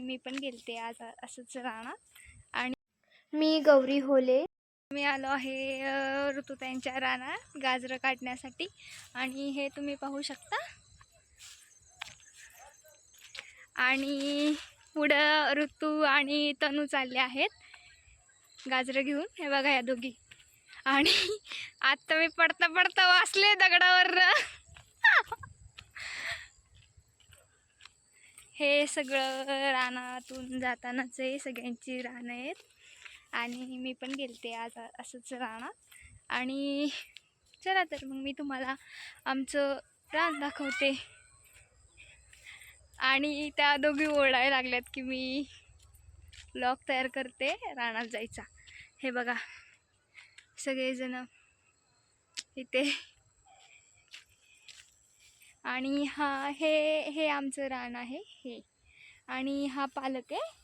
मी पण गेलते आज असंच रानात. आणि मी गौरी होले. मी आलो आहे ऋतुताईंच्या रानात गाजरं काढण्यासाठी. आणि हे तुम्ही पाहू शकता. आणि पुढं ऋतू आणि तनू चालले आहेत गाजरं घेऊन. हे बघा या दोघी. आणि आता मी पडता पडता वाचले दगडावर. हे सगळं रानातून जातानाचे सगळ्यांची रानं आहेत. आणि मी पण गेलते आज असंच रानात. आणि चला तर मग मी तुम्हाला आमचं रान दाखवते. आणि त्या दोघी ओरडायला लागल्यात की मी ब्लॉग तयार करते रानात जायचा. हे बघा सगळेजण इथे. आणि हे आमचं रान आहे हे. आणि हा पालक आहे.